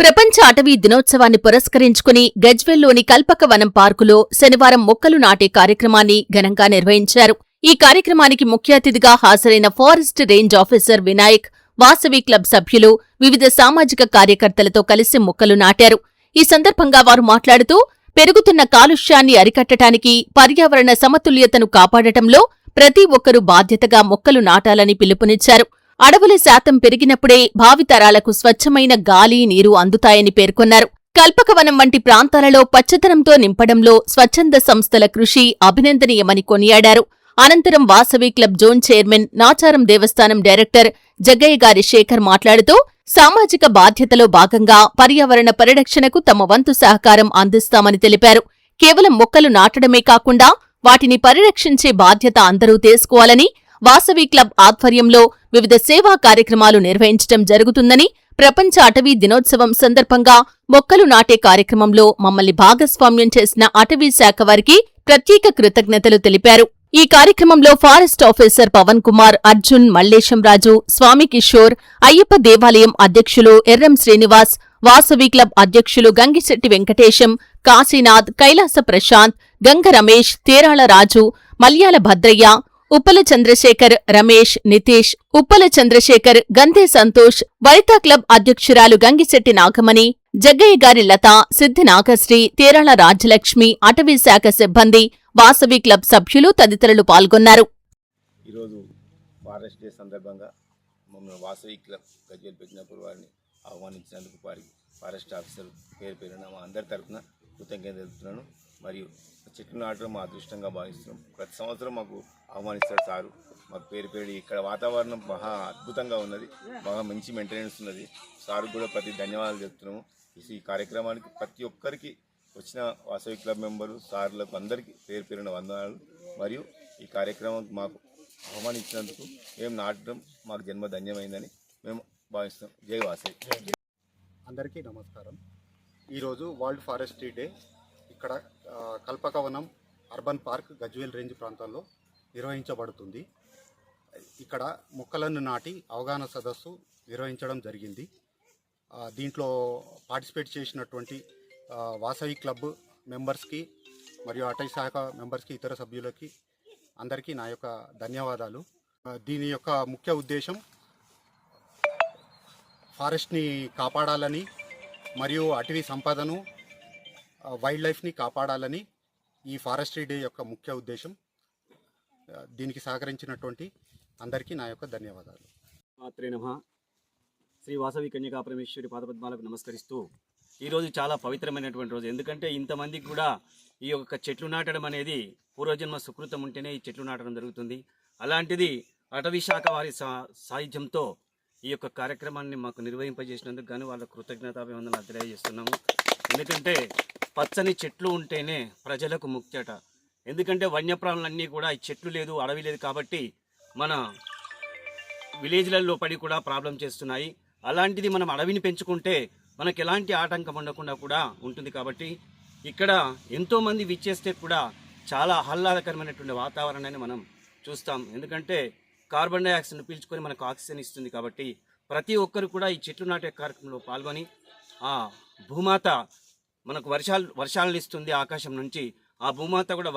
ప్రపంచ అటవీ దినోత్సవాన్ని పురస్కరించుకుని గజ్వేల్లోని కల్పకవనం పార్కులో శనివారం మొక్కలు నాటే కార్యక్రమాన్ని ఘనంగా నిర్వహించారు. ఈ కార్యక్రమానికి ముఖ్య అతిథిగా హాజరైన forest range officer Vinayak, Vasavi club సభ్యులు వివిధ సామాజిక కార్యకర్తలతో కలిసి మొక్కలు నాటారు. ఈ సందర్భంగా వారు మాట్లాడుతూ, పెరుగుతున్న కాలుష్యాన్ని అరికట్టడానికి, పర్యావరణ సమతుల్యతను కాపాడటంలో ప్రతి ఒక్కరూ బాధ్యతగా మొక్కలు నాటాలని పిలుపునిచ్చారు. అడవుల శాతం పెరిగినప్పుడే భావితరాలకు స్వచ్ఛమైన గాలి, నీరు అందుతాయని పేర్కొన్నారు. కల్పకవనం వంటి ప్రాంతాలలో పచ్చదనంతో నింపడంలో స్వచ్ఛంద సంస్థల కృషి అభినందనీయమని కొనియాడారు. అనంతరం Vasavi club zone chairman, Nacharam దేవస్థానం డైరెక్టర్ జగ్గయ్యగారి శేఖర్ మాట్లాడుతూ, సామాజిక బాధ్యతలో భాగంగా పర్యావరణ పరిరక్షణకు తమ వంతు సహకారం అందిస్తామని తెలిపారు. కేవలం మొక్కలు నాటడమే కాకుండా వాటిని పరిరక్షించే బాధ్యత అందరూ తీసుకోవాలని, వాసవి క్లబ్ ఆధ్వర్యంలో వివిధ సేవా కార్యక్రమాలు నిర్వహించడం జరుగుతుందని, ప్రపంచ అటవీ దినోత్సవం సందర్భంగా మొక్కలు నాటే కార్యక్రమంలో మమ్మల్ని భాగస్వామ్యం చేసిన అటవీ శాఖ వారికి ప్రత్యేక కృతజ్ఞతలు తెలిపారు. ఈ కార్యక్రమంలో ఫారెస్ట్ ఆఫీసర్ పవన్ కుమార్, అర్జున్, మల్లేశంరాజు, స్వామి కిషోర్, అయ్యప్ప దేవాలయం అధ్యక్షులు ఎర్రం శ్రీనివాస్, వాసవి క్లబ్ అధ్యక్షులు గంగిశెట్టి వెంకటేశం, కాశీనాథ్, కైలాస ప్రశాంత్, గంగ రమేష్, తేరాళ రాజు, మల్యాల భద్రయ్య, ఉప్పల చంద్రశేఖర్, రమేష్, నితీష్, ఉప్పల చంద్రశేఖర్, గంధే సంతోష్, వనితా క్లబ్ అధ్యక్షురాలు గంగిశెట్టి నాగమణి, జగ్గయ్యగారి లత, సిద్ధి నాగశ్రీ, తేరాళ రాజ్యలక్ష్మి, అటవీ శాఖ సిబ్బంది, వాసవి క్లబ్ సభ్యులు తదితరులు పాల్గొన్నారు. ఈరోజు ఫారెస్ట్ డే సందర్భంగా మమ్మల్ని వాసవి క్లబ్ గజ్వేల్ పెట్టినప్పుడు వారిని ఆహ్వానించినందుకు వారికి ఫారెస్ట్ ఆఫీసర్ పేరున మా అందరి తరఫున కృతజ్ఞత తెలుపుతున్నాను. మరియు చెట్లు నాటడం మా అదృష్టంగా భావిస్తున్నాం. ప్రతి సంవత్సరం మాకు ఆహ్వానిస్తారు సారు. మాకు పేరు ఇక్కడ వాతావరణం మహా అద్భుతంగా ఉన్నది, బాగా మంచి మెయింటెనెన్స్ ఉన్నది. సార్కు కూడా ప్రతి ధన్యవాదాలు చెప్తున్నాము. ఈ కార్యక్రమానికి ప్రతి ఒక్కరికి వచ్చిన వాసవి క్లబ్ మెంబరు, సార్లకు అందరికీ పేరున వందనాలు. మరియు ఈ కార్యక్రమం మాకు ఆహ్వానించినందుకు మేము నాటడం మాకు జన్మ ధన్యమైందని మేము భావిస్తాం. జై వాసవి. అందరికీ నమస్కారం. ఈరోజు వరల్డ్ ఫారెస్ట్రీ డే ఇక్కడ కల్పకవనం అర్బన్ పార్క్ గజ్వేల్ రేంజ్ ప్రాంతాల్లో నిర్వహించబడుతుంది. ఇక్కడ మొక్కలను నాటి అవగాహన సదస్సు నిర్వహించడం జరిగింది. దీంట్లో పార్టిసిపేట్ చేసినటువంటి వాసవి క్లబ్ మెంబర్స్కి మరియు అటవీ శాఖ మెంబర్స్కి, ఇతర సభ్యులకి అందరికీ నా యొక్క ధన్యవాదాలు. దీని యొక్క ముఖ్య ఉద్దేశం ఫారెస్ట్ని కాపాడాలని మరియు అటవీ సంపదను, వైల్డ్ లైఫ్ని కాపాడాలని ఈ ఫారెస్ట్రీ డే యొక్క ముఖ్య ఉద్దేశం. దీనికి సహకరించినటువంటి అందరికీ నా యొక్క ధన్యవాదాలు. మాత్రే నమః. శ్రీ వాసవి కన్యకా పరమేశ్వరి పాదపద్మాలకు నమస్కరిస్తూ, ఈరోజు చాలా పవిత్రమైనటువంటి రోజు. ఎందుకంటే ఇంతమందికి కూడా ఈ యొక్క చెట్లు నాటడం అనేది పూర్వజన్మ సుకృతం ఉంటేనే ఈ చెట్లు నాటడం జరుగుతుంది. అలాంటిది అటవీ శాఖ వారి సాహిత్యంతో ఈ యొక్క కార్యక్రమాన్ని మాకు నిర్వహింపజేసినందుకు గాను వాళ్ళ కృతజ్ఞతాభివందనాలు తెలియజేస్తున్నాము. ఎందుకంటే పచ్చని చెట్లు ఉంటేనే ప్రజలకు ముఖ్యట. ఎందుకంటే వన్యప్రాణులన్నీ కూడా ఈ చెట్లు లేదు, అడవి లేదు కాబట్టి మన విలేజ్లలో పడి కూడా ప్రాబ్లం చేస్తున్నాయి. అలాంటిది మనం అడవిని పెంచుకుంటే మనకు ఎలాంటి ఆటంకం ఉండకుండా కూడా ఉంటుంది. కాబట్టి ఇక్కడ ఎంతోమంది విచ్చేస్తే కూడా చాలా ఆహ్లాదకరమైనటువంటి వాతావరణాన్ని మనం చూస్తాం. ఎందుకంటే కార్బన్ డైఆక్సైడ్ను పీల్చుకొని మనకు ఆక్సిజన్ ఇస్తుంది. కాబట్టి ప్రతి ఒక్కరు కూడా ఈ చెట్లు నాటే కార్యక్రమంలో పాల్గొని ఆ భూమాత మనకు వర్షాలను ఇస్తుంది ఆకాశం నుంచి. ఆ భూమాత కూడా